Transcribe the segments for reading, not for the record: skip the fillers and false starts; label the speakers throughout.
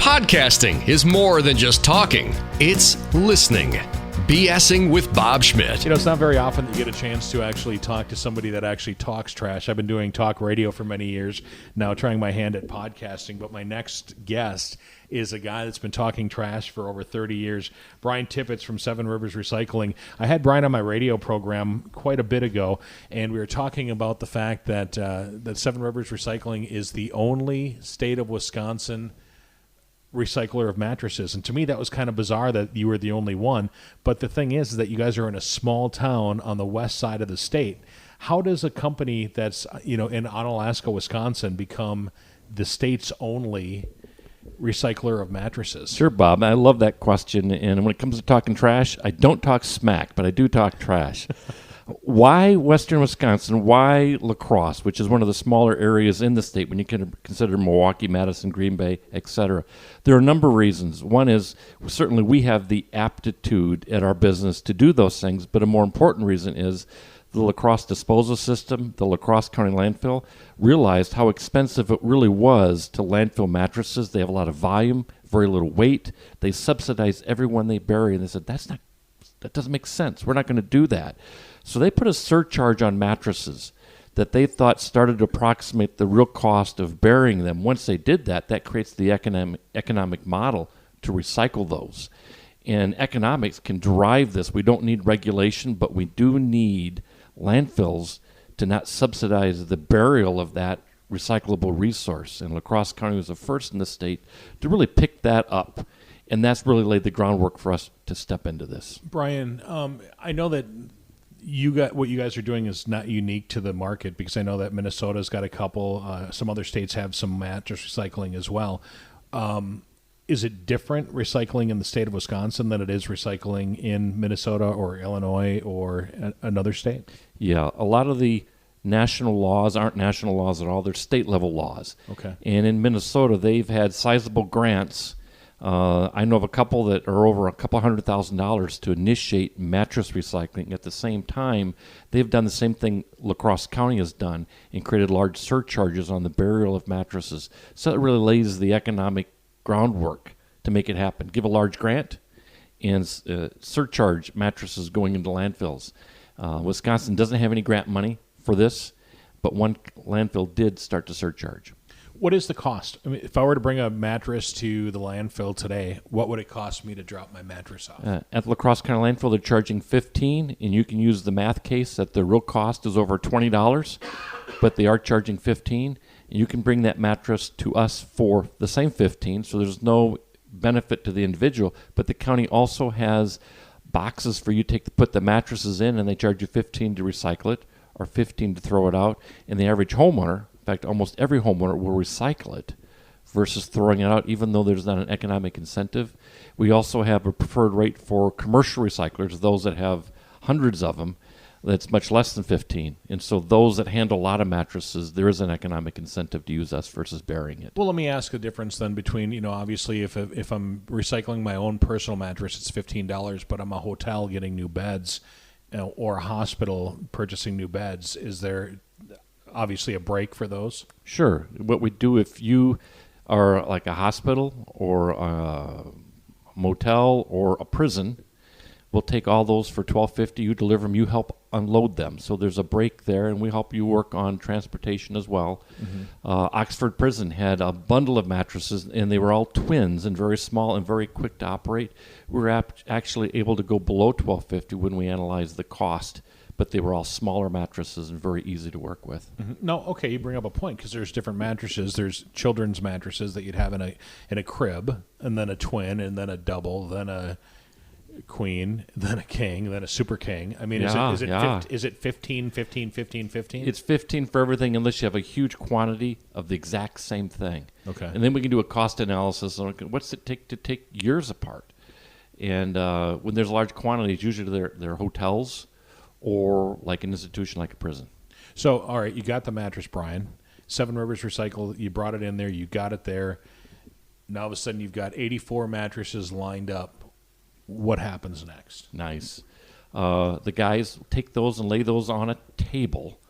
Speaker 1: Podcasting is more than just talking. It's listening. BSing with Bob Schmidt.
Speaker 2: You know, it's not very often that you get a chance to actually talk to somebody that actually talks trash. I've been doing talk radio for many years, now trying my hand at podcasting, but my next guest is a guy that's been talking trash for over 30 years, Brian Tippetts from Seven Rivers Recycling. I had Brian on my radio program quite a bit ago, and we were talking about the fact that that Seven Rivers Recycling is the only state of Wisconsin recycler of mattresses. And to me, that was kind of bizarre that you were the only one. But the thing is that you guys are in a small town on the west side of the state. How does a company that's, in Onalaska, Wisconsin, become the state's only recycler of mattresses?
Speaker 3: Sure, Bob. I love that question. And when it comes to talking trash, I don't talk smack, but I do talk trash. Why Western Wisconsin? Why La Crosse, which is one of the smaller areas in the state when you can consider Milwaukee, Madison, Green Bay, etc.? There are a number of reasons. One is certainly we have the aptitude at our business to do those things, but a more important reason is the La Crosse disposal system, the La Crosse County landfill, realized how expensive it really was to landfill mattresses. They have a lot of volume, very little weight. They subsidize everyone they bury, and they said, that doesn't make sense. We're not going to do that. So they put a surcharge on mattresses that they thought started to approximate the real cost of burying them. Once they did that, that creates the economic model to recycle those. And economics can drive this. We don't need regulation, but we do need landfills to not subsidize the burial of that recyclable resource. And La Crosse County was the first in the state to really pick that up. And that's really laid the groundwork for us to step into this.
Speaker 2: Brian, I know that what you guys are doing is not unique to the market, because I know that Minnesota's got a couple. Some other states have some mattress recycling as well. Is it different recycling in the state of Wisconsin than it is recycling in Minnesota or Illinois or another state?
Speaker 3: Yeah, a lot of the national laws aren't national laws at all. They're state-level laws.
Speaker 2: Okay.
Speaker 3: And in Minnesota, they've had sizable grants. I know of a couple that are over $200,000 to initiate mattress recycling. At the same time, they've done the same thing La Crosse County has done and created large surcharges on the burial of mattresses. So it really lays the economic groundwork to make it happen. Give a large grant and surcharge mattresses going into landfills. Wisconsin doesn't have any grant money for this, but one landfill did start to surcharge.
Speaker 2: What is the cost? I mean, if I were to bring a mattress to the landfill today, what would it cost me to drop my mattress off?
Speaker 3: At the La Crosse County landfill, they're charging $15, and you can use the math case that the real cost is over $20, but they are charging $15. And you can bring that mattress to us for the same $15, so there's no benefit to the individual, but the county also has boxes for you to put the mattresses in, and they charge you $15 to recycle it or $15 to throw it out, and the average homeowner, in fact, almost every homeowner will recycle it versus throwing it out, even though there's not an economic incentive. We also have a preferred rate for commercial recyclers, those that have hundreds of them, that's much less than 15. And so those that handle a lot of mattresses, there is an economic incentive to use us versus burying it.
Speaker 2: Well, let me ask the difference then between, obviously if I'm recycling my own personal mattress, it's $15, but I'm a hotel getting new beds or a hospital purchasing new beds. Is there obviously a break for those?
Speaker 3: Sure. What we do, if you are like a hospital or a motel or a prison, we'll take all those for $12.50. You deliver them, you help unload them. So there's a break there, and we help you work on transportation as well. Mm-hmm. Oxford Prison had a bundle of mattresses, and they were all twins and very small and very quick to operate. We were actually able to go below $12.50 when we analyzed the cost, but they were all smaller mattresses and very easy to work with.
Speaker 2: Mm-hmm. No, okay, you bring up a point, because there's different mattresses. There's children's mattresses that you'd have in a crib, and then a twin, and then a double, then a queen, then a king, then a super king. I mean, is it 15, 15, 15, 15?
Speaker 3: It's 15 for everything unless you have a huge quantity of the exact same thing.
Speaker 2: Okay.
Speaker 3: And then we can do a cost analysis on what's it take to take yours apart. And when there's large quantities, usually they're hotels or like an institution like a prison.
Speaker 2: So, all right, you got the mattress, Brian. Seven Rivers Recycle, you brought it in there, you got it there. Now all of a sudden you've got 84 mattresses lined up. What happens next?
Speaker 3: Nice. The guys take those and lay those on a table,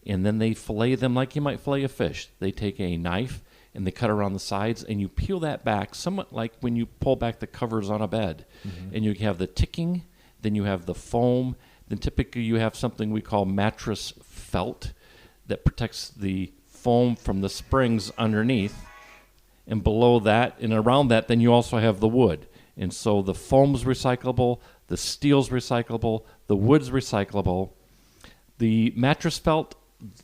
Speaker 3: and then they fillet them like you might fillet a fish. They take a knife and they cut around the sides, and you peel that back, somewhat like when you pull back the covers on a bed. And you have the ticking, then you have the foam, then typically you have something we call mattress felt that protects the foam from the springs underneath. And below that and around that, then you also have the wood. And so the foam's recyclable, the steel's recyclable, the wood's recyclable. The mattress felt,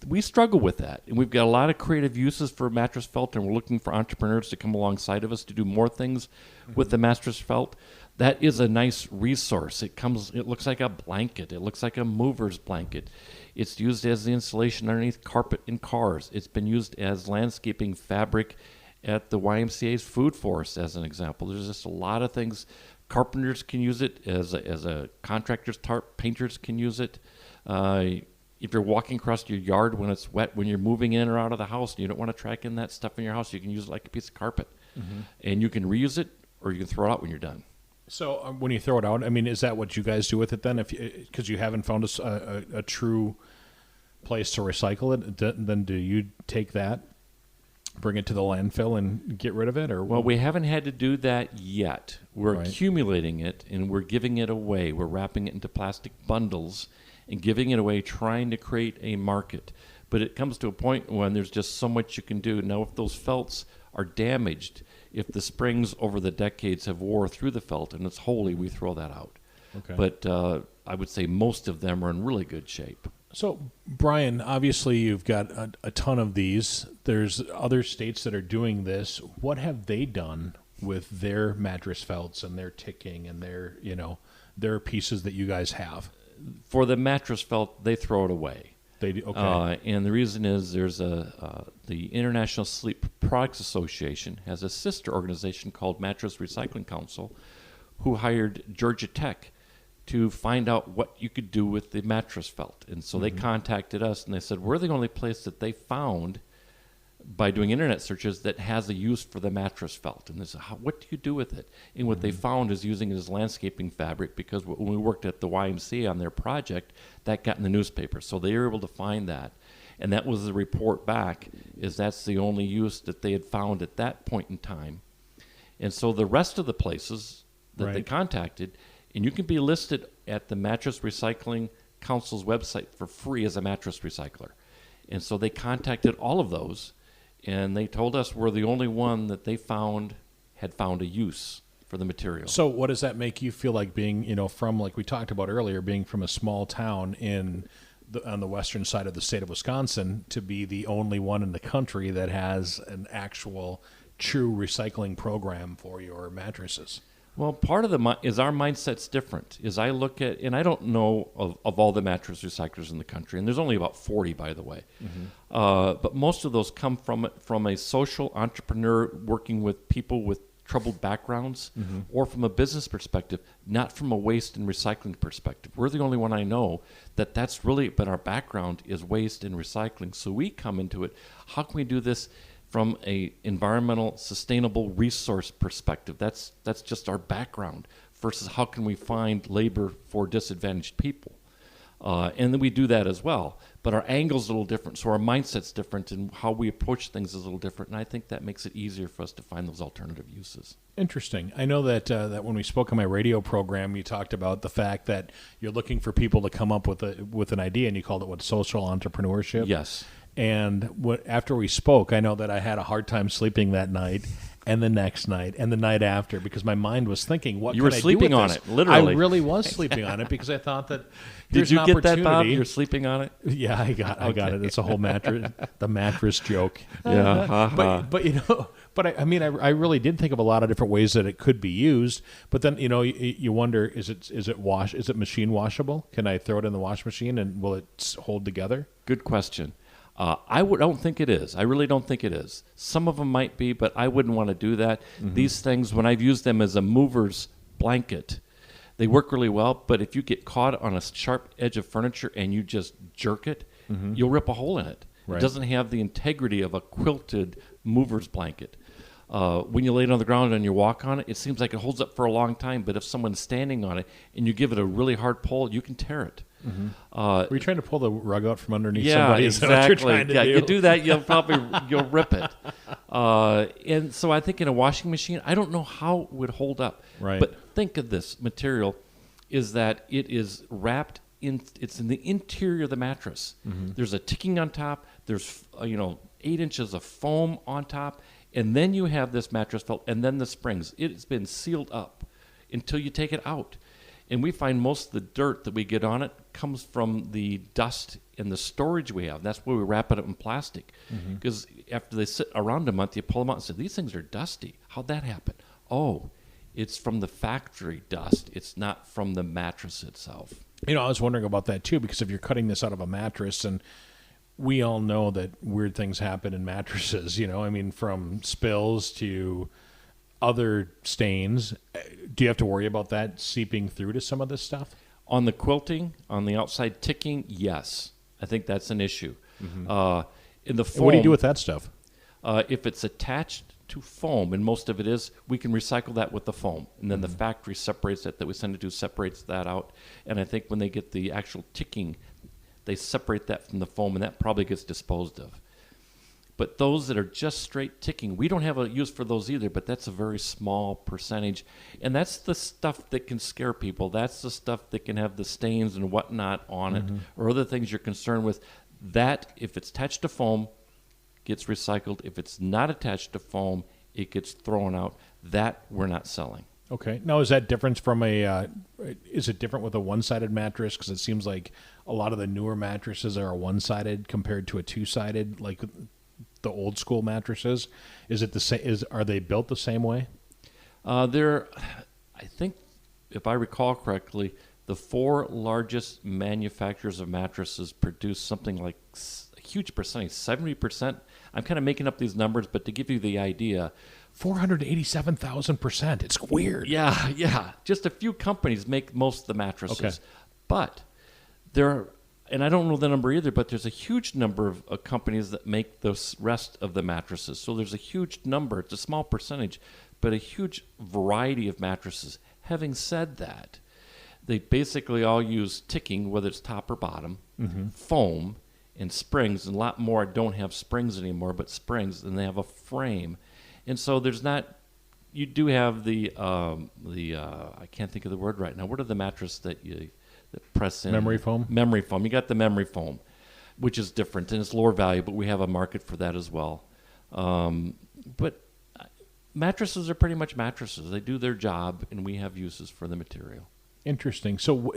Speaker 3: we struggle with that. And we've got a lot of creative uses for mattress felt, and we're looking for entrepreneurs to come alongside of us to do more things with the mattress felt. That is a nice resource. It looks like a blanket. It looks like a mover's blanket. It's used as the insulation underneath carpet in cars. It's been used as landscaping fabric at the YMCA's food forest, as an example. There's just a lot of things. Carpenters can use it as a contractor's tarp. Painters can use it. If you're walking across your yard when it's wet, when you're moving in or out of the house, and you don't want to track in that stuff in your house, you can use it like a piece of carpet. And you can reuse it, or you can throw it out when you're done.
Speaker 2: So when you throw it out, I mean, is that what you guys do with it then? Because you haven't found a true place to recycle it, then do you take that, bring it to the landfill, and get rid of it? Or
Speaker 3: well, we haven't had to do that yet. We're accumulating it, and we're giving it away. We're wrapping it into plastic bundles and giving it away, trying to create a market. But it comes to a point when there's just so much you can do. Now, if those felts are damaged, if the springs over the decades have wore through the felt and it's holey, we throw that out.
Speaker 2: Okay.
Speaker 3: But I would say most of them are in really good shape.
Speaker 2: So, Brian, obviously you've got a ton of these. There's other states that are doing this. What have they done with their mattress felts and their ticking and their pieces that you guys have?
Speaker 3: For the mattress felt, they throw it away.
Speaker 2: They do, okay.
Speaker 3: And the reason is there's the International Sleep Products Association has a sister organization called Mattress Recycling Council, who hired Georgia Tech to find out what you could do with the mattress felt. And so they contacted us, and they said, we're the only place that they found by doing internet searches that has a use for the mattress felt. And they said, what do you do with it? And what they found is using it as landscaping fabric, because when we worked at the YMCA on their project, that got in the newspaper. So they were able to find that. And that was the report back, is that's the only use that they had found at that point in time. And so the rest of the places that they contacted, and you can be listed at the Mattress Recycling Council's website for free as a mattress recycler. And so they contacted all of those, and they told us we're the only one that they had found a use for the material.
Speaker 2: So what does that make you feel like being, from, like we talked about earlier, being from a small town on the western side of the state of Wisconsin, to be the only one in the country that has an actual true recycling program for your mattresses?
Speaker 3: Well, part of is our mindset's different. Is I look at, and I don't know of all the mattress recyclers in the country, and there's only about 40, by the way. But most of those come from a social entrepreneur working with people with troubled backgrounds, or from a business perspective, not from a waste and recycling perspective. We're the only one I know that's really been our background, is waste and recycling. So we come into it, how can we do this from a environmental, sustainable resource perspective? That's just our background, versus how can we find labor for disadvantaged people? And then we do that as well. But our angle's a little different, so our mindset's different, and how we approach things is a little different. And I think that makes it easier for us to find those alternative uses.
Speaker 2: Interesting. I know that when we spoke on my radio program, you talked about the fact that you're looking for people to come up with an idea, and you called it social entrepreneurship.
Speaker 3: Yes.
Speaker 2: And after we spoke, I know that I had a hard time sleeping that night, and the next night, and the night after, because my mind was thinking, what
Speaker 3: you
Speaker 2: can
Speaker 3: were
Speaker 2: I
Speaker 3: sleeping
Speaker 2: do with
Speaker 3: on
Speaker 2: this?
Speaker 3: it, literally.
Speaker 2: I really was sleeping on it, because I thought that there's
Speaker 3: Did you
Speaker 2: an
Speaker 3: get
Speaker 2: opportunity.
Speaker 3: that, Bob? You're sleeping on it?
Speaker 2: Yeah, I got it. It's a whole the mattress joke.
Speaker 3: Yeah.
Speaker 2: But I mean, I really did think of a lot of different ways that it could be used. But then, you wonder, is it machine washable? Can I throw it in the wash machine and will it hold together?
Speaker 3: Good question. I don't think it is. I really don't think it is. Some of them might be, but I wouldn't want to do that. These things, when I've used them as a mover's blanket, they work really well. But if you get caught on a sharp edge of furniture and you just jerk it, you'll rip a hole in it. Right. It doesn't have the integrity of a quilted mover's blanket. When you lay it on the ground and you walk on it seems like it holds up for a long time. But if someone's standing on it and you give it a really hard pull, you can tear it.
Speaker 2: Were you trying to pull the rug out from underneath
Speaker 3: Yeah,
Speaker 2: somebody? Is that what
Speaker 3: exactly.
Speaker 2: you're trying to do?
Speaker 3: You do that, you'll rip it. And so I think in a washing machine, I don't know how it would hold up.
Speaker 2: Right.
Speaker 3: But think of this material is that it is wrapped in. It's in the interior of the mattress. There's a ticking on top. There's 8 inches of foam on top, and then you have this mattress felt, and then the springs. It's been sealed up until you take it out. And we find most of the dirt that we get on it comes from the dust in the storage we have. That's why we wrap it up in plastic. Because after they sit around a month, you pull them out and say, these things are dusty. How'd that happen? Oh, it's from the factory dust. It's not from the mattress itself.
Speaker 2: I was wondering about that too, because if you're cutting this out of a mattress, and we all know that weird things happen in mattresses, from spills to other stains. Do you have to worry about that seeping through to some of this stuff?
Speaker 3: On the quilting, on the outside ticking, yes. I think that's an issue. In the foam,
Speaker 2: What do you do with that stuff?
Speaker 3: If it's attached to foam, and most of it is, we can recycle that with the foam. And then the factory separates it, that we send it to separates that out. And I think when they get the actual ticking, they separate that from the foam, and that probably gets disposed of. But those that are just straight ticking, we don't have a use for those either, but that's a very small percentage. And that's the stuff that can scare people. That's the stuff that can have the stains and whatnot on it, or other things you're concerned with. That, if it's attached to foam, gets recycled. If it's not attached to foam, it gets thrown out. That we're not selling.
Speaker 2: Okay. Now, is that different from is it different with a one-sided mattress? Because it seems like a lot of the newer mattresses are one-sided compared to a two-sided, like the old school mattresses. Is it the same? Are they built the same way?
Speaker 3: I think, if I recall correctly, the 4 largest manufacturers of mattresses produce something like a huge percentage, 70%. I'm kind of making up these numbers, but to give you the idea,
Speaker 2: 487,000%. It's weird.
Speaker 3: Yeah. Just a few companies make most of the mattresses.
Speaker 2: Okay.
Speaker 3: But and I don't know the number either, but there's a huge number of companies that make the rest of the mattresses. So there's a huge number. It's a small percentage, but a huge variety of mattresses. Having said that, they basically all use ticking, whether it's top or bottom, foam, and springs. And a lot more don't have springs anymore, but springs, and they have a frame. And so there's not. You do have the I can't think of the word right now. What are the mattress that press in?
Speaker 2: Memory foam?
Speaker 3: Memory foam. You got the memory foam, which is different, and it's lower value, but we have a market for that as well. But mattresses are pretty much mattresses. They do their job, and we have uses for the material.
Speaker 2: Interesting. So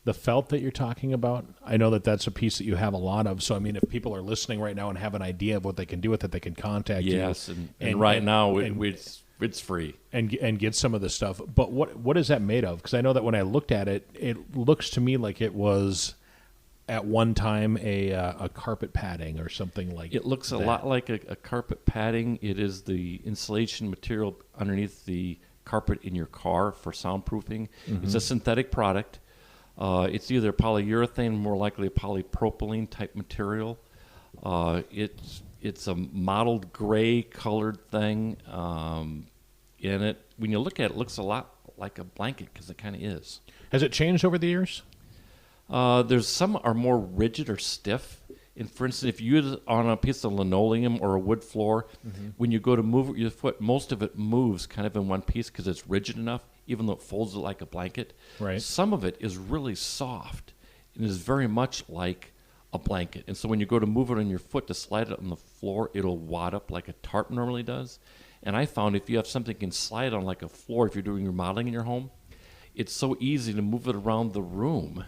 Speaker 2: the felt that you're talking about, I know that that's a piece that you have a lot of. So, I mean, if people are listening right now and have an idea of what they can do with it, they can contact you.
Speaker 3: Yes, and right now it's free.
Speaker 2: And get some of this stuff. But what is that made of? Because I know that when I looked at it, it looks to me like it was at one time a carpet padding or something like that.
Speaker 3: It looks a lot like a carpet padding. It is the insulation material underneath the carpet in your car for soundproofing. It's a synthetic product. It's either polyurethane, more likely a polypropylene type material. It's a mottled gray colored thing. In it, when you look at it, it looks a lot like a blanket because it kind of is.
Speaker 2: Has it changed over the years?
Speaker 3: There's some are more rigid or stiff. And for instance, if you use it on a piece of linoleum or a wood floor, when you go to move it with your foot, most of it moves kind of in one piece because it's rigid enough, even though it folds it like a blanket.
Speaker 2: Right.
Speaker 3: Some of it is really soft and is very much like a blanket. And so when you go to move it on your foot to slide it on the floor, it'll wad up like a tarp normally does. And I found if you have something you can slide on like a floor, if you're doing remodeling in your home, it's so easy to move it around the room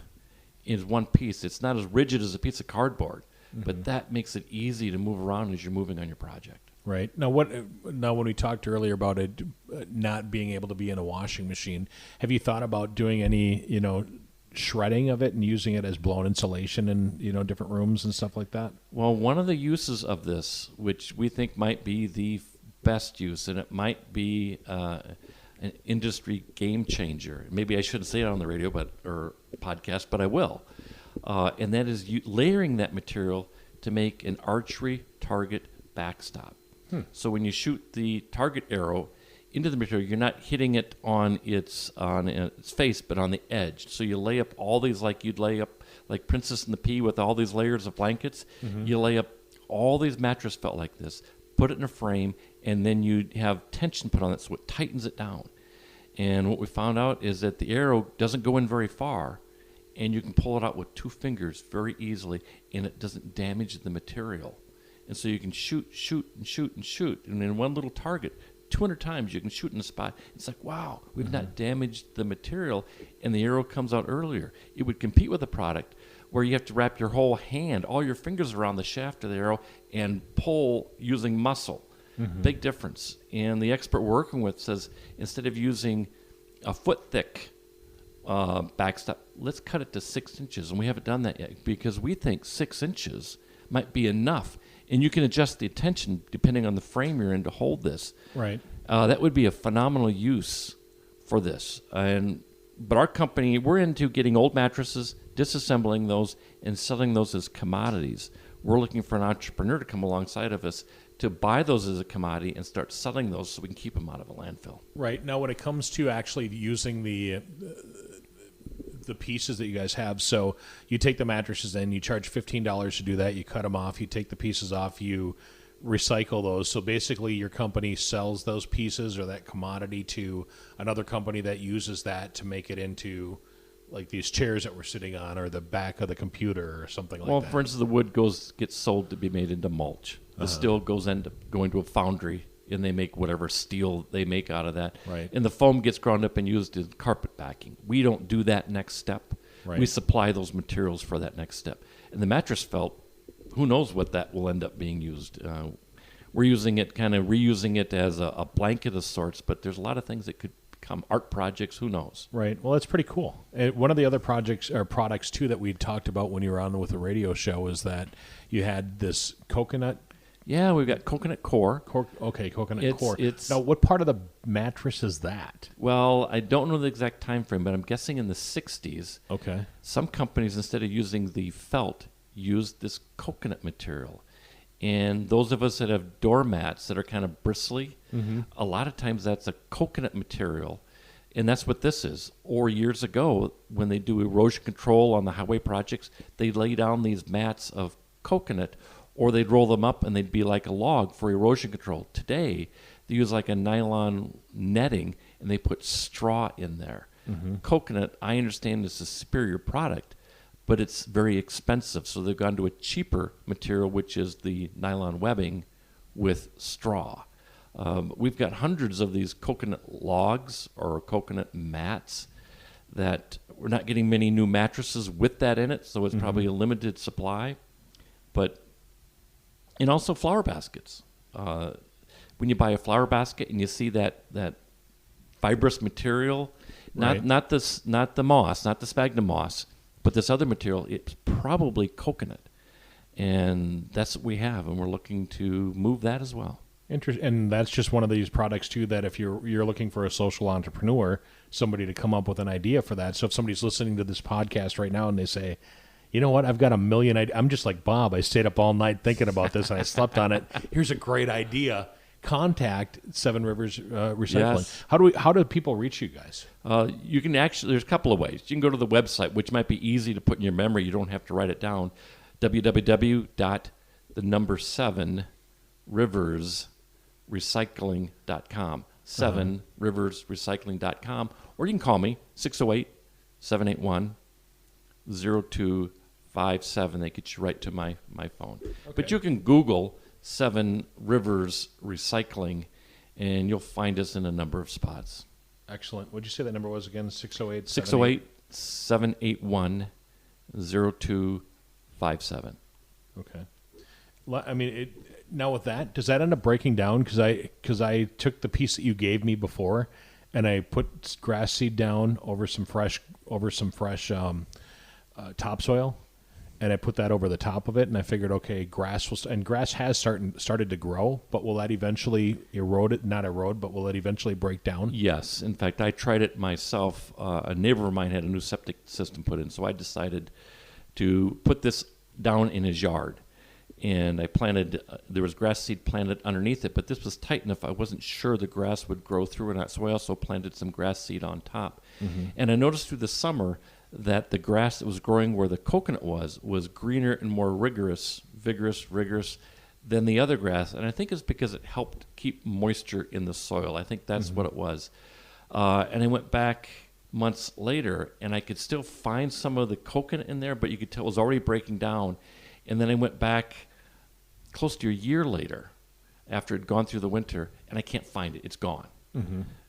Speaker 3: in one piece. It's not as rigid as a piece of cardboard, but that makes it easy to move around as you're moving on your project.
Speaker 2: Right. Now, when we talked earlier about it not being able to be in a washing machine, have you thought about doing any, shredding of it and using it as blown insulation in, different rooms and stuff like that?
Speaker 3: Well, one of the uses of this, which we think might be the best use, and it might be an industry game changer. Maybe I shouldn't say it on the radio or podcast, but I will. And that is layering that material to make an archery target backstop. So when you shoot the target arrow, into the material. You're not hitting it on its face, but on the edge. So you lay up all these, like you'd lay up like Princess and the Pea with all these layers of blankets. You lay up all these mattress felt like this, put it in a frame, and then you have tension put on it so it tightens it down. And what we found out is that the arrow doesn't go in very far, and you can pull it out with 2 fingers very easily, and it doesn't damage the material. And so you can shoot, and in one little target, 200 times you can shoot in a spot. It's like, wow, we've not damaged the material, and the arrow comes out earlier. It would compete with a product where you have to wrap your whole hand, all your fingers around the shaft of the arrow, and pull using muscle. Big difference. And the expert we're working with says instead of using a foot thick backstop, let's cut it to 6 inches. And we haven't done that yet because we think 6 inches might be enough. And you can adjust the tension depending on the frame you're in to hold this.
Speaker 2: Right.
Speaker 3: That would be a phenomenal use for this. But our company, we're into getting old mattresses, disassembling those, and selling those as commodities. We're looking for an entrepreneur to come alongside of us to buy those as a commodity and start selling those so we can keep them out of a landfill.
Speaker 2: Right. Now, when it comes to actually using the pieces that you guys have, so you take the mattresses in, you charge $15 to do that, you cut them off, you take the pieces off, you recycle those. So basically your company sells those pieces or that commodity to another company that uses that to make it into like these chairs that we're sitting on or the back of the computer or something like that.
Speaker 3: Well, for instance, the wood gets sold to be made into mulch. The steel going to a foundry, and they make whatever steel they make out of that.
Speaker 2: Right.
Speaker 3: And the foam gets ground up and used in carpet backing. We don't do that next step.
Speaker 2: Right.
Speaker 3: We supply those materials for that next step. And the mattress felt, who knows what that will end up being used. We're using it, kind of reusing it as a blanket of sorts, but there's a lot of things that could become art projects. Who knows?
Speaker 2: Right. Well, that's pretty cool. And one of the other projects or products too that we talked about when you were on with the radio show is that you had this coconut.
Speaker 3: Yeah, we've got coconut core.
Speaker 2: Coconut core.
Speaker 3: It's
Speaker 2: now, what part of the mattress is that?
Speaker 3: Well, I don't know the exact time frame, but I'm guessing in the 60s.
Speaker 2: Okay.
Speaker 3: Some companies, instead of using the felt, used this coconut material. And those of us that have doormats that are kind of bristly, a lot of times that's a coconut material. And that's what this is. Or years ago, when they do erosion control on the highway projects, they lay down these mats of coconut, or they'd roll them up and they'd be like a log for erosion control. Today, they use like a nylon netting, and they put straw in there. Coconut, I understand, is a superior product, but it's very expensive. So they've gone to a cheaper material, which is the nylon webbing with straw. We've got hundreds of these coconut logs or coconut mats that we're not getting many new mattresses with that in it, so it's probably a limited supply. And also flower baskets. When you buy a flower basket and you see that fibrous material, not the moss, not the sphagnum moss, but this other material, it's probably coconut. And that's what we have, and we're looking to move that as well.
Speaker 2: And that's just one of these products too that if you're looking for a social entrepreneur, somebody to come up with an idea for that. So if somebody's listening to this podcast right now and they say, you know what, I've got a million ideas. I'm just like Bob. I stayed up all night thinking about this and I slept on it. Here's a great idea. Contact Seven Rivers Recycling.
Speaker 3: Yes.
Speaker 2: How do people reach you guys?
Speaker 3: You can actually, there's a couple of ways. You can go to the website, which might be easy to put in your memory. You don't have to write it down. www.7riversrecycling.com. 7riversrecycling.com. Or you can call me, 608-781-0257. They get you right to my phone. Okay. But you can Google 7 Rivers Recycling, and you'll find us in a number of spots.
Speaker 2: Excellent. What'd you say that number was again? 608?
Speaker 3: 608-781-0257.
Speaker 2: Okay. I mean, now with that, does that end up breaking down? Because I took the piece that you gave me before, and I put grass seed down over some fresh topsoil, and I put that over the top of it, and I figured, okay, grass has started to grow, but will that eventually erode it? Not erode, but will it eventually break down?
Speaker 3: Yes. In fact, I tried it myself. A neighbor of mine had a new septic system put in, so I decided to put this down in his yard. and I planted, there was grass seed planted underneath it, but this was tight enough I wasn't sure the grass would grow through or not, so I also planted some grass seed on top. And I noticed through the summer that the grass that was growing where the coconut was greener and more vigorous than the other grass, and I think it's because it helped keep moisture in the soil. I think that's what it was. And I went back months later, and I could still find some of the coconut in there, but you could tell it was already breaking down. And then I went back close to a year later after it had gone through the winter, and I can't find it. It's gone.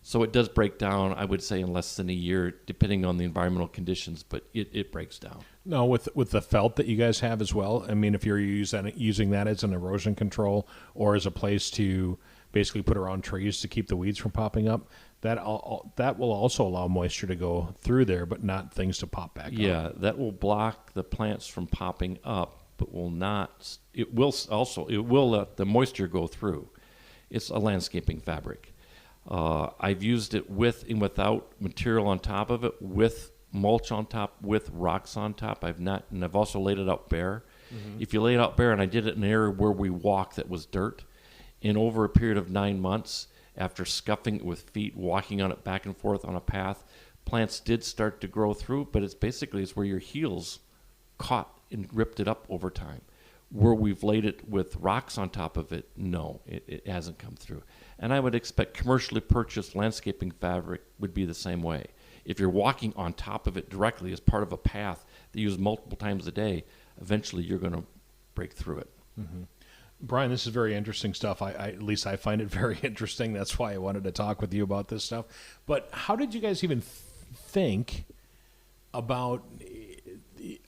Speaker 3: So it does break down, I would say, in less than a year, depending on the environmental conditions, but it breaks down.
Speaker 2: No, with the felt that you guys have as well, I mean, if you're using that as an erosion control or as a place to basically put around trees to keep the weeds from popping up, that will also allow moisture to go through there, but not things to pop back up.
Speaker 3: Yeah, that will block the plants from popping up, but will not. It will let the moisture go through. It's a landscaping fabric. I've used it with and without material on top of it, with mulch on top, with rocks on top. I've also laid it out bare. If you lay it out bare, and I did it in an area where we walked that was dirt, and over a period of 9 months, after scuffing it with feet, walking on it back and forth on a path, plants did start to grow through, but it's where your heels caught and ripped it up over time. Where we've laid it with rocks on top of it, no, it hasn't come through. And I would expect commercially purchased landscaping fabric would be the same way. If you're walking on top of it directly as part of a path that you use multiple times a day, eventually you're going to break through it.
Speaker 2: Brian, this is very interesting stuff. At least I find it very interesting. That's why I wanted to talk with you about this stuff. But how did you guys even think about,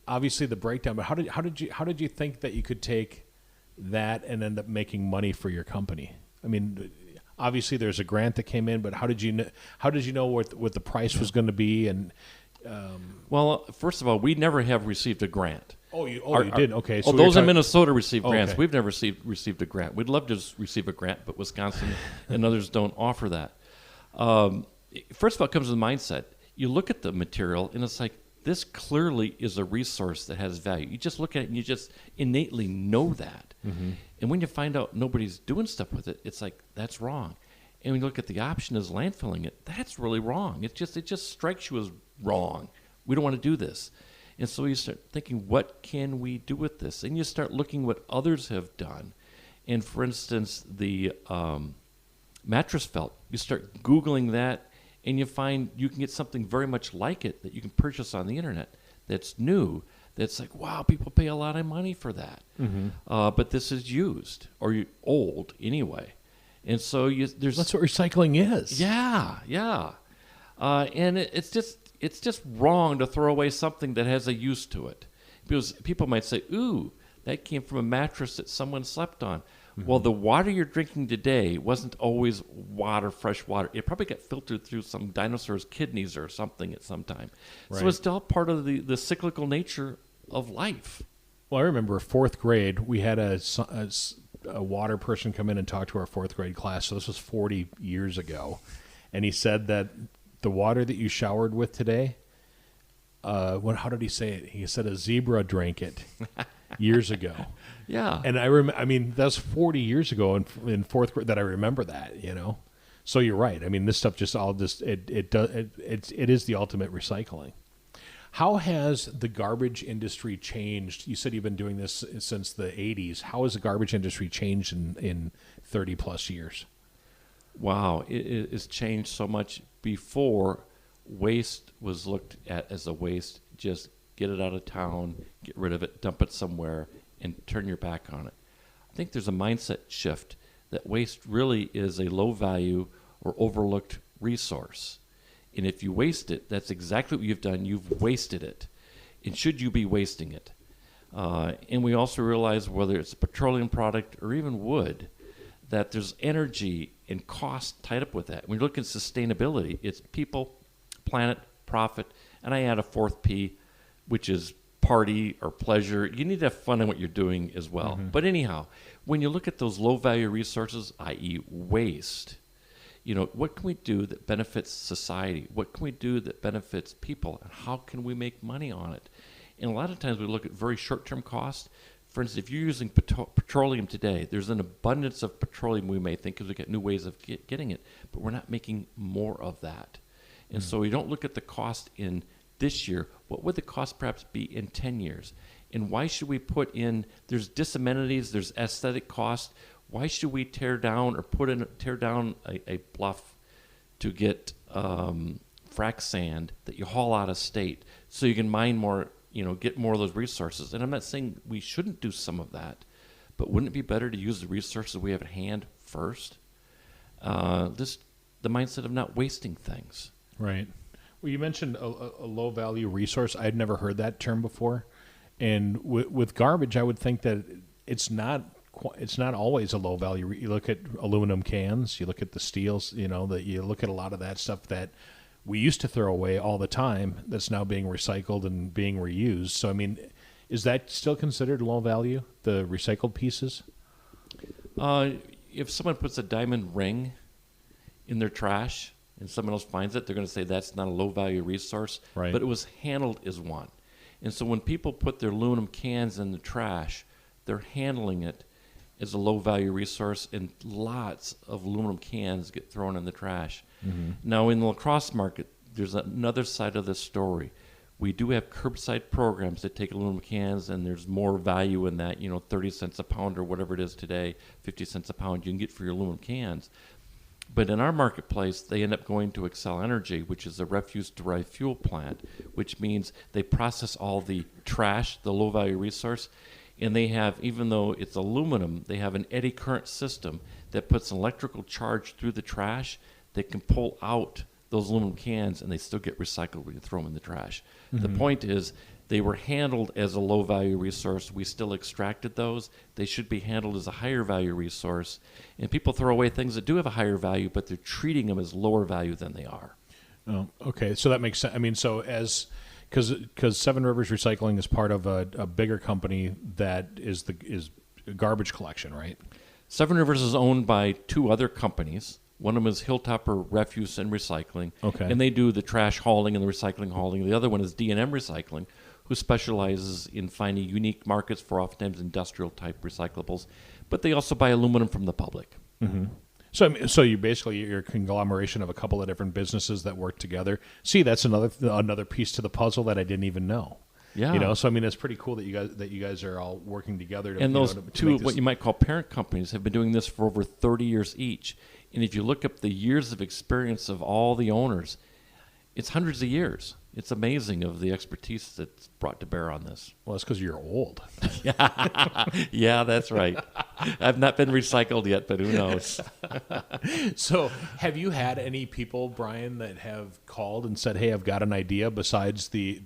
Speaker 2: obviously, the breakdown? But how did you think that you could take that and end up making money for your company? I mean, obviously there's a grant that came in, but how did you know what the price was going to be? And
Speaker 3: well, first of all, we never have received a grant.
Speaker 2: You did? Okay.
Speaker 3: So those in Minnesota receive grants. Okay. We've never received a grant. We'd love to receive a grant, but Wisconsin and others don't offer that. First of all, it comes to the mindset. You look at the material, and it's like, this clearly is a resource that has value. You just look at it, and you just innately know that. And when you find out nobody's doing stuff with it, it's like, that's wrong. And when you look at the option as landfilling it, that's really wrong. It just strikes you as wrong. We don't want to do this. And so you start thinking, what can we do with this? And you start looking what others have done. And for instance, the mattress felt, you start Googling that, and you find you can get something very much like it that you can purchase on the internet that's new, that's like, wow, people pay a lot of money for that. But this is used, or old anyway. And so that's
Speaker 2: what recycling is.
Speaker 3: Yeah. And it's just wrong to throw away something that has a use to it. Because people might say, ooh, that came from a mattress that someone slept on. Well, the water you're drinking today wasn't always fresh water. It probably got filtered through some dinosaur's kidneys or something at some time. Right. So it's still part of the cyclical nature of life.
Speaker 2: Well, I remember fourth grade, we had a water person come in and talk to our fourth grade class. So this was 40 years ago. And he said that the water that you showered with today, how did he say it? He said a zebra drank it years ago.
Speaker 3: Yeah.
Speaker 2: And I mean, that's 40 years ago in fourth grade that I remember that, So you're right. I mean, this stuff it is the ultimate recycling. How has the garbage industry changed? You said you've been doing this since the 80s. How has the garbage industry changed in 30 plus years?
Speaker 3: Wow, it has changed so much. Before, waste was looked at as a waste. Just get it out of town, get rid of it, dump it somewhere, and turn your back on it. I think there's a mindset shift that waste really is a low value or overlooked resource. And if you waste it, that's exactly what you've done. You've wasted it. And should you be wasting it? And we also realize, whether it's a petroleum product or even wood, that there's energy and cost tied up with that. When you look at sustainability, it's people, planet, profit, and I add a fourth P, which is party or pleasure. You need to have fun in what you're doing as well. But anyhow, when you look at those low-value resources, i.e. waste, what can we do that benefits society? What can we do that benefits people? And how can we make money on it? And a lot of times we look at very short-term costs. For instance, if you're using petroleum today, there's an abundance of petroleum we may think because we got new ways of getting it, but we're not making more of that. And so we don't look at the cost in this year. What would the cost perhaps be in 10 years? And why should we put in, there's disamenities, there's aesthetic cost. Why should we tear down a bluff to get frac sand that you haul out of state so you can mine more, get more of those resources? And I'm not saying we shouldn't do some of that, but wouldn't it be better to use the resources we have at hand first? The mindset of not wasting things.
Speaker 2: Right. Well, you mentioned a low-value resource. I'd never heard that term before. And with garbage, I would think that it's not always a low-value. You look at aluminum cans, you look at the steels, that you look at a lot of that stuff that we used to throw away all the time that's now being recycled and being reused. So, I mean, is that still considered low value, the recycled pieces?
Speaker 3: If someone puts a diamond ring in their trash and someone else finds it, they're going to say that's not a low-value resource.
Speaker 2: Right.
Speaker 3: But it was handled as one. And so when people put their aluminum cans in the trash, they're handling it as a low-value resource, and lots of aluminum cans get thrown in the trash. Mm-hmm. Now, in the lacrosse market, there's another side of this story. We do have curbside programs that take aluminum cans, and there's more value in that, 30 cents a pound or whatever it is today, 50 cents a pound you can get for your aluminum cans. But in our marketplace, they end up going to Xcel Energy, which is a refuse-derived fuel plant, which means they process all the trash, the low-value resource, and they have, even though it's aluminum, they have an eddy current system that puts an electrical charge through the trash that can pull out those aluminum cans, and they still get recycled when you throw them in the trash. Mm-hmm. The point is, they were handled as a low-value resource. We still extracted those. They should be handled as a higher-value resource. And people throw away things that do have a higher value, but they're treating them as lower value than they are.
Speaker 2: Oh, okay. So that makes sense. I mean, so because Seven Rivers Recycling is part of a bigger company that is garbage collection, right?
Speaker 3: Seven Rivers is owned by two other companies. One of them is Hilltopper Refuse and Recycling. Okay. And they do the trash hauling and the recycling hauling. The other one is D&M Recycling, who specializes in finding unique markets for oftentimes industrial-type recyclables. But they also buy aluminum from the public. Mm-hmm.
Speaker 2: So you're a conglomeration of a couple of different businesses that work together. See, that's another piece to the puzzle that I didn't even know. Yeah. So I mean, it's pretty cool that you guys are all working together.
Speaker 3: And those two, what you might call parent companies, have been doing this for over 30 years each. And if you look up the years of experience of all the owners, it's hundreds of years. It's amazing of the expertise that's brought to bear on this.
Speaker 2: Well, it's because you're old.
Speaker 3: Yeah, that's right. I've not been recycled yet, but who knows?
Speaker 2: So have you had any people, Brian, that have called and said, hey, I've got an idea besides the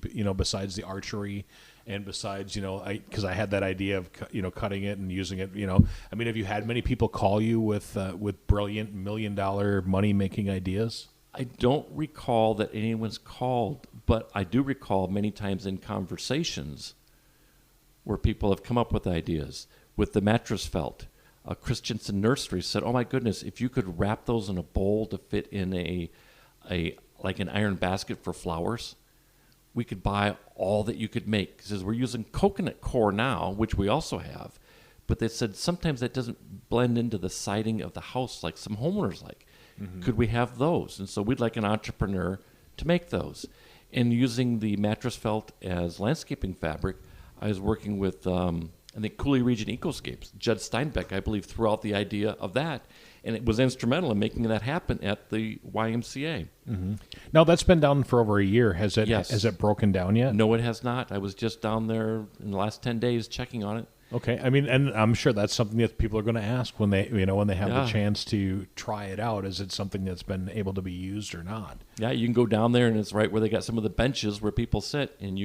Speaker 2: archery and besides, because I had that idea of, cutting it and using it, I mean, have you had many people call you with brilliant $1 million money-making ideas?
Speaker 3: I don't recall that anyone's called, but I do recall many times in conversations where people have come up with ideas. With the mattress felt, Christensen Nursery said, oh my goodness, if you could wrap those in a bowl to fit in like an iron basket for flowers, we could buy all that you could make. Because we're using coconut core now, which we also have, but they said sometimes that doesn't blend into the siding of the house like some homeowners like. Mm-hmm. Could we have those? And so we'd like an entrepreneur to make those. And using the mattress felt as landscaping fabric, I was working with, I think, Cooley Region Ecoscapes. Judd Steinbeck, I believe, threw out the idea of that. And it was instrumental in making that happen at the YMCA.
Speaker 2: Mm-hmm. Now, that's been down for over a year. Has it broken down yet?
Speaker 3: No, it has not. I was just down there in the last 10 days checking on it.
Speaker 2: Okay, I mean, and I'm sure that's something that people are going to ask when they have the chance to try it out. Is it something that's been able to be used or not?
Speaker 3: Yeah, you can go down there, and it's right where they got some of the benches where people sit, and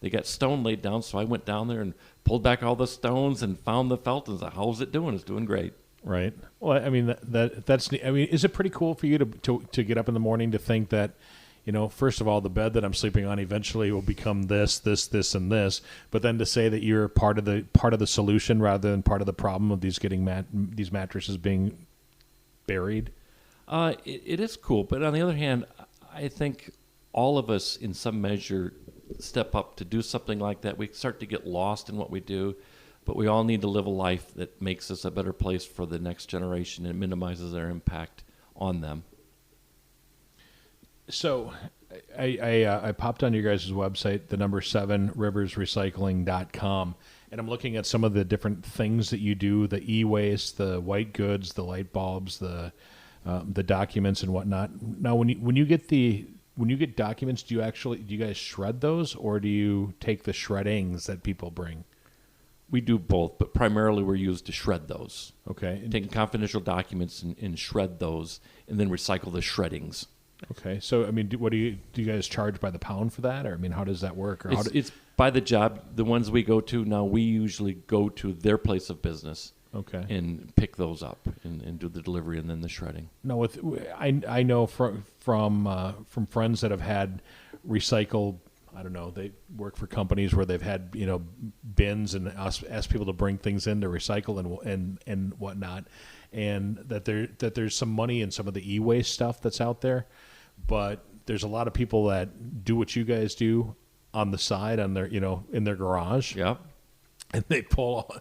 Speaker 3: they got stone laid down. So I went down there and pulled back all the stones and found the felt and said, "How's it doing? It's doing great."
Speaker 2: Right. Well, I mean, that's. I mean, is it pretty cool for you to get up in the morning to think that, first of all, the bed that I'm sleeping on eventually will become this, and this. But then to say that you're part of the solution rather than part of the problem of these these mattresses being buried.
Speaker 3: It is cool, but on the other hand, I think all of us, in some measure, step up to do something like that. We start to get lost in what we do. but we all need to live a life that makes us a better place for the next generation and minimizes our impact on them.
Speaker 2: So I popped on your guys' website, the number 7riversrecycling.com, and I'm looking at some of the different things that you do, the e-waste, the white goods, the light bulbs, the documents and whatnot. Now, when you get documents, do you guys shred those, or do you take the shreddings that people bring?
Speaker 3: We do both, but primarily we're used to shred those.
Speaker 2: Okay.
Speaker 3: Taking confidential documents and shred those, and then recycle the shreddings.
Speaker 2: Okay. So, I mean, do you guys charge by the pound for that? Or, I mean, how does that work? Or
Speaker 3: It's by the job. The ones we go to now, we usually go to their place of business.
Speaker 2: Okay.
Speaker 3: And pick those up and do the delivery and then the shredding.
Speaker 2: No, I know from friends that have had recycled. I don't know. They work for companies where they've had bins and ask people to bring things in to recycle and whatnot, and that there's some money in some of the e-waste stuff that's out there, but there's a lot of people that do what you guys do on the side on their in their garage.
Speaker 3: Yep.
Speaker 2: And they pull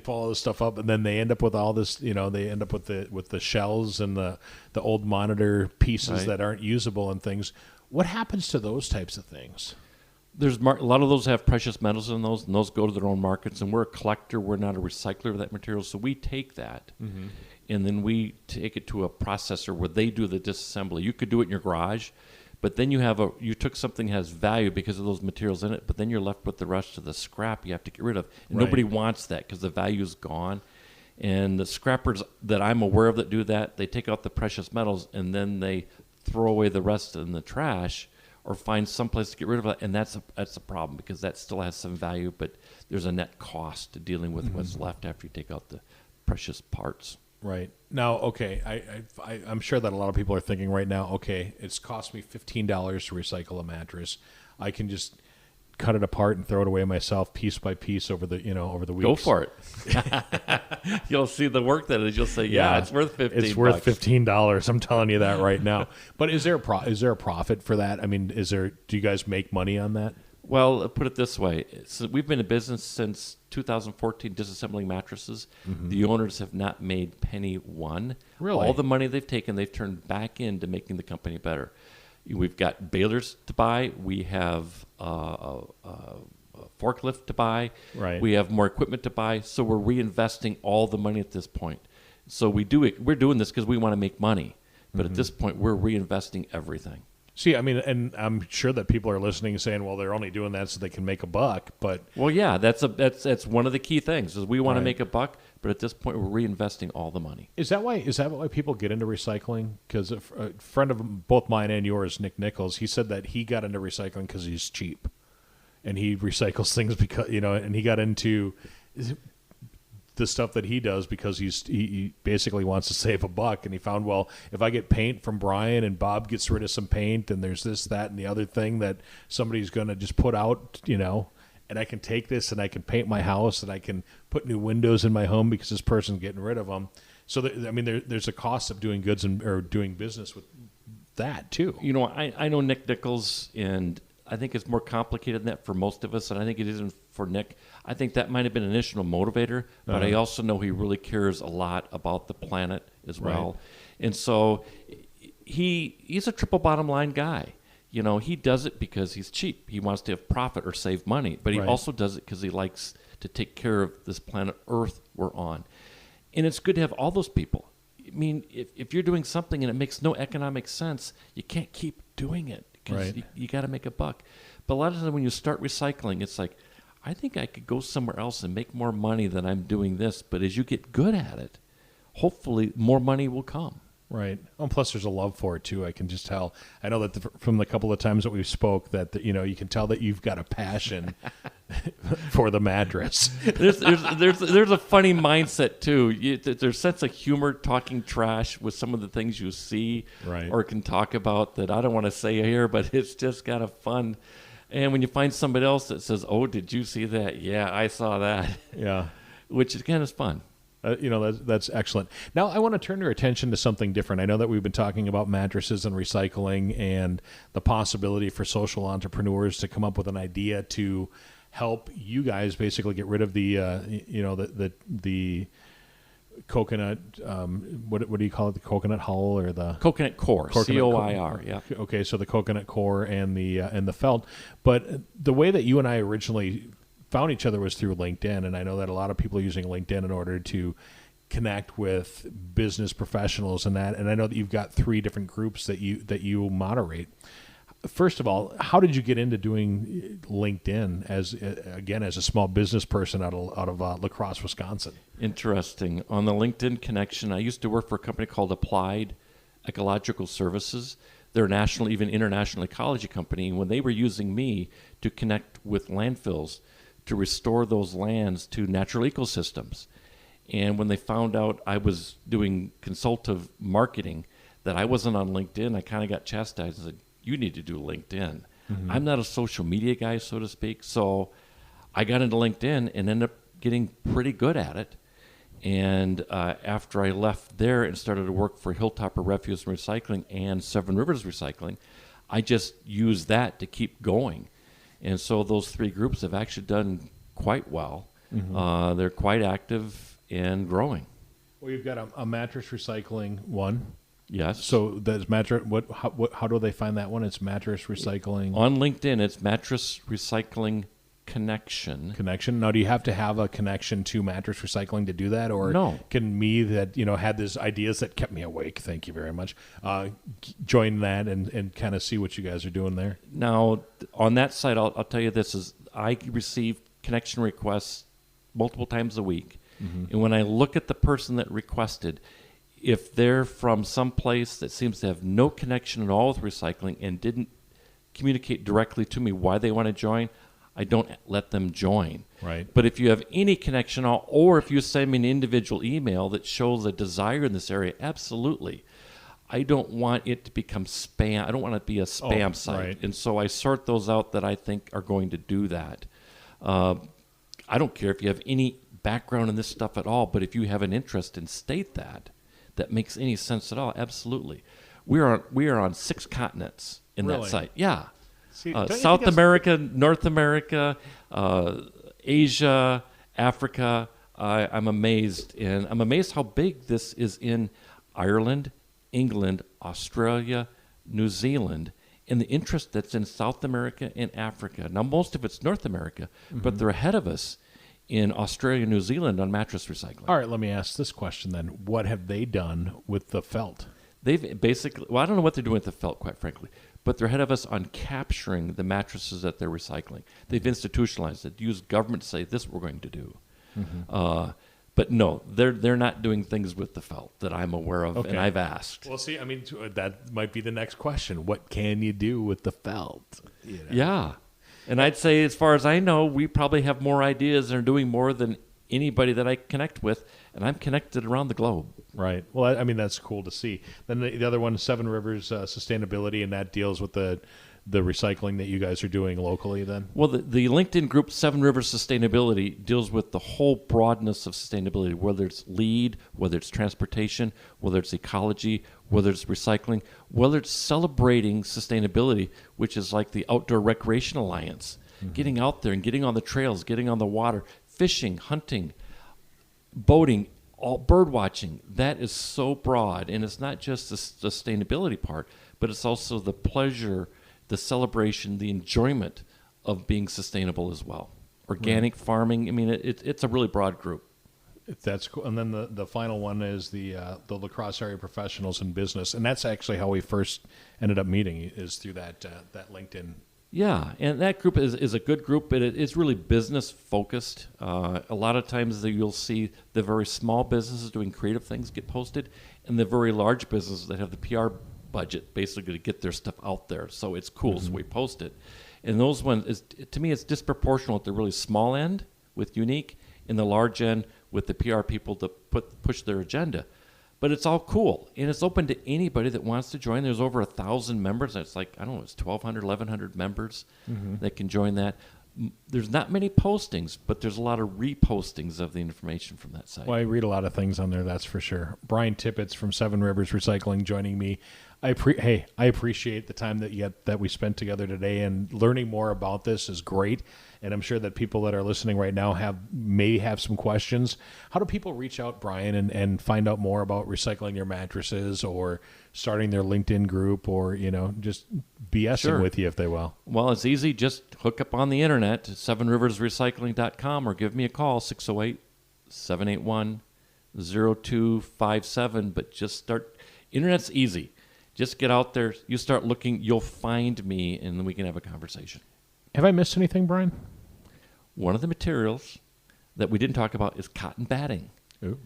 Speaker 2: all this stuff up, and then they end up with all this. They end up with the shells and the old monitor pieces that aren't usable and things. What happens to those types of things?
Speaker 3: There's a lot of those have precious metals in those, and those go to their own markets. And we're a collector; we're not a recycler of that material. So we take that, and then we take it to a processor where they do the disassembly. You could do it in your garage, but then you took something that has value because of those materials in it, but then you're left with the rest of the scrap you have to get rid of. And nobody wants that because the value is gone. And the scrappers that I'm aware of that do that, they take out the precious metals and then they throw away the rest in the trash or find some place to get rid of it. And that's a problem because that still has some value, but there's a net cost to dealing with what's left after you take out the precious parts.
Speaker 2: Right. Now, okay, I'm sure that a lot of people are thinking right now, okay, it's cost me $15 to recycle a mattress. I can just cut it apart and throw it away myself piece by piece over the weeks.
Speaker 3: Go for it. You'll see the work that is. You'll say, yeah, it's worth $15.
Speaker 2: It's worth $15. I'm telling you that right now. But is there a profit for that? I mean, do you guys make money on that?
Speaker 3: Well, put it this way. So we've been in business since 2014 disassembling mattresses. The owners have not made penny one.
Speaker 2: Really?
Speaker 3: All the money they've taken, they've turned back into making the company better. We've got balers to buy. We have a forklift to buy.
Speaker 2: Right.
Speaker 3: We have more equipment to buy. So we're reinvesting all the money at this point. So we're doing this because we want to make money. But at this point, we're reinvesting everything.
Speaker 2: See, I mean, and I'm sure that people are listening and saying, well, they're only doing that so they can make a buck. But
Speaker 3: well, yeah, that's one of the key things is we want to make a buck, but at this point we're reinvesting all the money.
Speaker 2: Is that why people get into recycling? Because a friend of both mine and yours, Nick Nichols, he said that he got into recycling because he's cheap, and he recycles things because and he got into the stuff that he does because he basically wants to save a buck, and he found, well, if I get paint from Brian and Bob gets rid of some paint and there's this, that, and the other thing that somebody's going to just put out, and I can take this and I can paint my house and I can put new windows in my home because this person's getting rid of them. So there's a cost of doing goods or doing business with that too.
Speaker 3: I know Nick Nichols, and I think it's more complicated than that for most of us, and I think it isn't for Nick. I think that might have been an initial motivator, but I also know he really cares a lot about the planet as well.
Speaker 2: Right.
Speaker 3: And so he's a triple bottom line guy. He does it because he's cheap. He wants to have profit or save money, but he also does it because he likes to take care of this planet Earth we're on. And it's good to have all those people. I mean, if you're doing something and it makes no economic sense, you can't keep doing it because you got to make a buck. But a lot of times when you start recycling, it's like, I think I could go somewhere else and make more money than I'm doing this. But as you get good at it, hopefully more money will come.
Speaker 2: Right. And plus there's a love for it too. I can just tell. I know that from the couple of times that we've spoke that you can tell that you've got a passion for the mattress.
Speaker 3: There's a funny mindset too. There's a sense of humor talking trash with some of the things you see or can talk about that I don't want to say here, but it's just kind of fun. And when you find somebody else that says, "Oh, did you see that? Yeah, I saw that."
Speaker 2: Yeah.
Speaker 3: Which is kind of fun.
Speaker 2: That's excellent. Now I want to turn your attention to something different. I know that we've been talking about mattresses and recycling and the possibility for social entrepreneurs to come up with an idea to help you guys basically get rid of the the coconut. What do you call it? The coconut hull or the
Speaker 3: Coconut core, COIR. Yeah.
Speaker 2: Okay, so the coconut core and the felt. But the way that you and I originally found each other was through LinkedIn, and I know that a lot of people are using LinkedIn in order to connect with business professionals and that. And I know that you've got 3 different groups that you moderate. First of all, how did you get into doing LinkedIn as a small business person out of La Crosse, Wisconsin?
Speaker 3: Interesting. On the LinkedIn connection, I used to work for a company called Applied Ecological Services. They're a national, even international ecology company. And when they were using me to connect with landfills to restore those lands to natural ecosystems, and when they found out I was doing consultative marketing, that I wasn't on LinkedIn, I kind of got chastised and said, you need to do LinkedIn. Mm-hmm. I'm not a social media guy, so to speak. So I got into LinkedIn and ended up getting pretty good at it. And after I left there and started to work for Hilltopper Refuse and Recycling and Seven Rivers Recycling, I just used that to keep going. And so those 3 groups have actually done quite well. Mm-hmm. They're quite active and growing.
Speaker 2: Well, you've got a mattress recycling one.
Speaker 3: Yes.
Speaker 2: So that's mattress. How do they find that one? It's mattress recycling.
Speaker 3: On LinkedIn, it's Mattress Recycling Connection.
Speaker 2: Now, do you have to have a connection to mattress recycling to do that, or
Speaker 3: no?
Speaker 2: Can me that had these ideas that kept me awake? Thank you very much. Join that and kind of see what you guys are doing there.
Speaker 3: Now, on that site, I'll tell you this: is I receive connection requests multiple times a week, mm-hmm. and when I look at the person that requested, if they're from some place that seems to have no connection at all with recycling and didn't communicate directly to me why they want to join, I don't let them join.
Speaker 2: Right.
Speaker 3: But if you have any connection, or if you send me an individual email that shows a desire in this area, absolutely. I don't want it to become spam. I don't want it to be a spam site.
Speaker 2: Right.
Speaker 3: And so I sort those out that I think are going to do that. I don't care if you have any background in this stuff at all, but if you have an interest in state that makes any sense at all, absolutely. We are on 6 continents in that site. Yeah.
Speaker 2: See,
Speaker 3: South America, North America, Asia, Africa. I'm amazed. And I'm amazed how big this is in Ireland, England, Australia, New Zealand, and the interest that's in South America and Africa. Now, most of it's North America, mm-hmm. but they're ahead of us in Australia and New Zealand on mattress recycling.
Speaker 2: All right, let me ask this question then. What have they done with the felt?
Speaker 3: They've basically, I don't know what they're doing with the felt, quite frankly, but they're ahead of us on capturing the mattresses that they're recycling. They've institutionalized it, used government to say, this is what we're going to do. Mm-hmm. But no, they're not doing things with the felt that I'm aware of, and I've asked.
Speaker 2: Well, see, I mean, that might be the next question. What can you do with the felt?
Speaker 3: Yeah. And I'd say, as far as I know, we probably have more ideas and are doing more than anybody that I connect with, and I'm connected around the globe.
Speaker 2: Right. Well, I mean, that's cool to see. Then the other one, Seven Rivers Sustainability, and that deals with the recycling that you guys are doing locally then?
Speaker 3: Well, the LinkedIn group Seven Rivers Sustainability deals with the whole broadness of sustainability, whether it's lead, whether it's transportation, whether it's ecology, whether it's recycling, whether it's celebrating sustainability, which is like the Outdoor Recreation Alliance, mm-hmm. getting out there and getting on the trails, getting on the water, fishing, hunting, boating, all bird watching. That is so broad, and it's not just the sustainability part, but it's also the pleasure, the celebration, the enjoyment of being sustainable as well. Organic farming. I mean, it's a really broad group.
Speaker 2: That's cool. And then the final one is the La Crosse area professionals in business, and that's actually how we first ended up meeting, is through that LinkedIn.
Speaker 3: Yeah, and that group is a good group, but it's really business focused. A lot of times you'll see the very small businesses doing creative things get posted, and the very large businesses that have the PR budget basically to get their stuff out there. So it's cool, mm-hmm. So we post it. And those ones, to me, it's disproportional at the really small end with Unique, and the large end with the PR people to push their agenda. But it's all cool, and it's open to anybody that wants to join. There's over 1,000 members. It's like, I don't know, it's 1,200, 1,100 members mm-hmm. that can join that. there's not many postings, but there's a lot of repostings of the information from that site.
Speaker 2: Well, I read a lot of things on there, that's for sure. Brian Tippetts from Seven Rivers Recycling joining me. I appreciate the time that we spent together today, and learning more about this is great. And I'm sure that people that are listening right now may have some questions. How do people reach out, Brian, and find out more about recycling your mattresses, or starting their LinkedIn group, or just BSing with you if they will?
Speaker 3: Well, it's easy. Just hook up on the internet, 7riversrecycling.com, or give me a call, 608-781-0257. But just start. Internet's easy. Just get out there. You start looking. You'll find me, and then we can have a conversation.
Speaker 2: Have I missed anything, Brian?
Speaker 3: One of the materials that we didn't talk about is cotton batting.
Speaker 2: Ooh.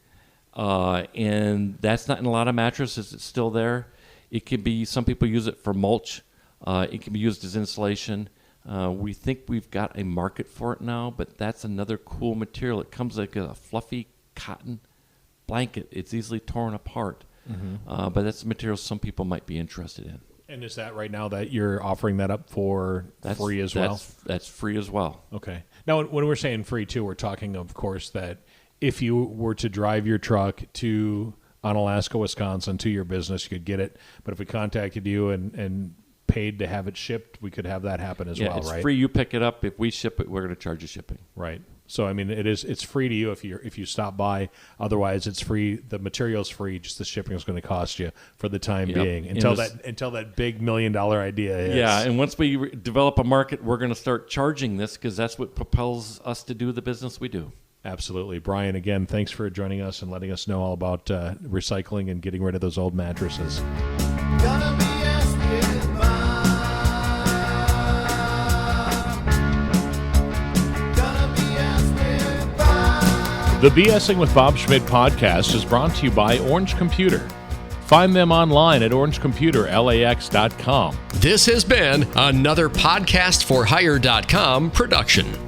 Speaker 3: And that's not in a lot of mattresses. It's still there. It can be, some people use it for mulch. It can be used as insulation. We think we've got a market for it now, but that's another cool material. It comes like a fluffy cotton blanket. It's easily torn apart. Mm-hmm. But that's a material some people might be interested in.
Speaker 2: And is that right now that you're offering that up for free as well?
Speaker 3: That's free as well.
Speaker 2: Okay. Now, when we're saying free too, we're talking, of course, that if you were to drive your truck to Onalaska, Wisconsin, to your business, you could get it. But if we contacted you and paid to have it shipped, we could have that happen as well, right?
Speaker 3: Yeah, it's free. You pick it up. If we ship it, we're going to charge you shipping.
Speaker 2: Right. So, I mean, it's free to you if you stop by. Otherwise, it's free. The material's free. Just the shipping is going to cost you for the time being until that big $1 million idea hits.
Speaker 3: Yeah, and once we develop a market, we're going to start charging this, because that's what propels us to do the business we do.
Speaker 2: Absolutely. Brian, again, thanks for joining us and letting us know all about recycling and getting rid of those old mattresses.
Speaker 4: Gonna be asked goodbye.
Speaker 2: The BSing with Bob Schmidt podcast is brought to you by Orange Computer. Find them online at orangecomputerlax.com.
Speaker 1: This has been another podcastforhire.com production.